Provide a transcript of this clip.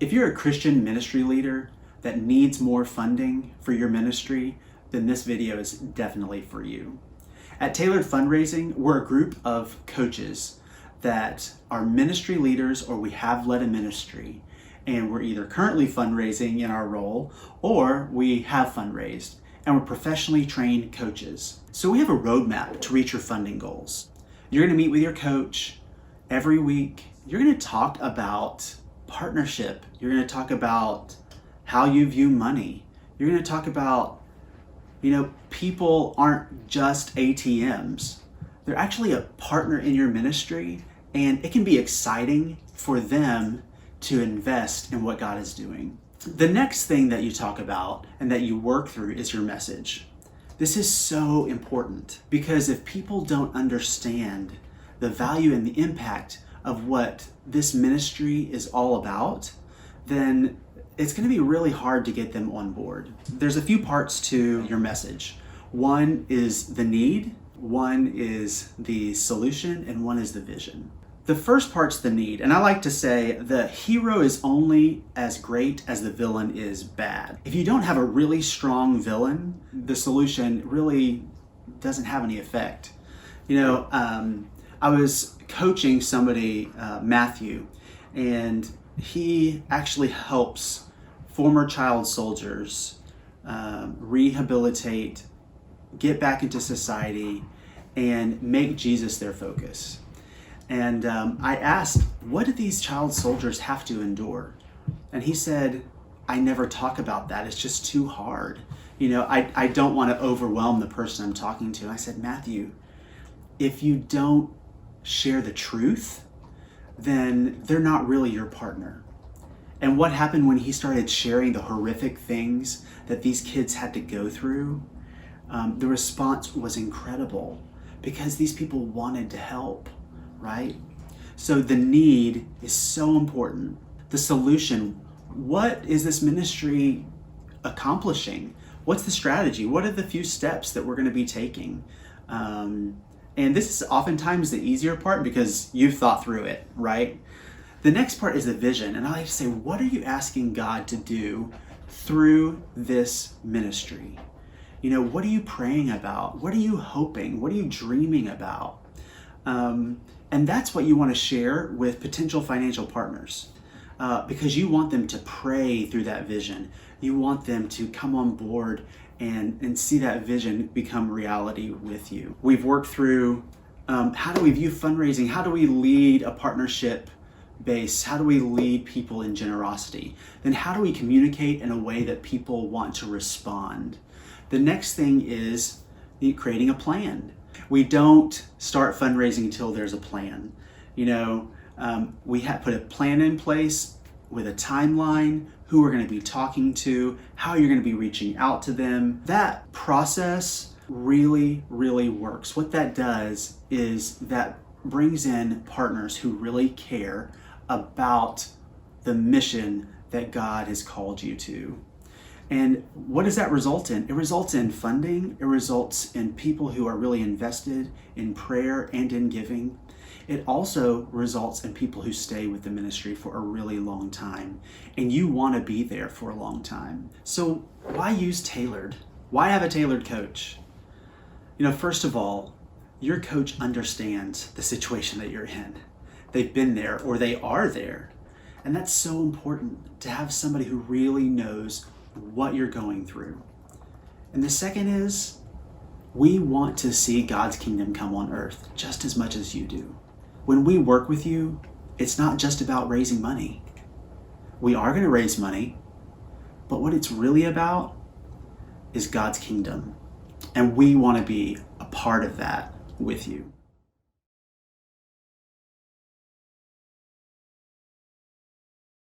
If you're a Christian ministry leader that needs more funding for your ministry, then this video is definitely for you. At Tailored Fundraising, we're a group of coaches that are ministry leaders or we have led a ministry, and we're either currently fundraising in our role or we have fundraised, and we're professionally trained coaches. So we have a roadmap to reach your funding goals. You're going to meet with your coach every week. You're going to talk about partnership. You're going to talk about how you view money. You're going to talk about, people aren't just ATMs. They're actually a partner in your ministry, and it can be exciting for them to invest in what God is doing. The next thing that you talk about and that you work through is your message. This is so important because if people don't understand the value and the impact of what this ministry is all about, then it's going to be really hard to get them on board. There's a few parts to your message. One is the need, one is the solution, and one is the vision. The first part's the need, and I like to say the hero is only as great as the villain is bad. If you don't have a really strong villain, the solution really doesn't have any effect. I was coaching somebody, Matthew, and he actually helps former child soldiers rehabilitate, get back into society, and make Jesus their focus. And I asked, what do these child soldiers have to endure? And he said, I never talk about that. It's just too hard. I don't want to overwhelm the person I'm talking to. And I said, Matthew, if you don't share the truth, then they're not really your partner. And what happened when he started sharing the horrific things that these kids had to go through? The response was incredible because these people wanted to help. Right? So the need is so important. The solution, what is this ministry accomplishing? What's the strategy? What are the few steps that we're going to be taking? And this is oftentimes the easier part because you've thought through it, right? The next part is the vision. And I like to say, what are you asking God to do through this ministry? What are you praying about? What are you hoping? What are you dreaming about? And that's what you want to share with potential financial partners because you want them to pray through that vision. You want them to come on board and see that vision become reality with you. We've worked through how do we view fundraising? How do we lead a partnership base? How do we lead people in generosity? Then how do we communicate in a way that people want to respond? The next thing is creating a plan. We don't start fundraising until there's a plan. We have put a plan in place with a timeline, who we're going to be talking to, how you're going to be reaching out to them. That process really, really works. What that does is that brings in partners who really care about the mission that God has called you to. And what does that result in? It results in funding. It results in people who are really invested in prayer and in giving. It also results in people who stay with the ministry for a really long time. And you want to be there for a long time. So why use tailored? Why have a tailored coach? First of all, your coach understands the situation that you're in. They've been there or they are there. And that's so important to have somebody who really knows what you're going through. And the second is, we want to see God's kingdom come on earth just as much as you do. When we work with you, it's not just about raising money. We are going to raise money, but what it's really about is God's kingdom. And we want to be a part of that with you.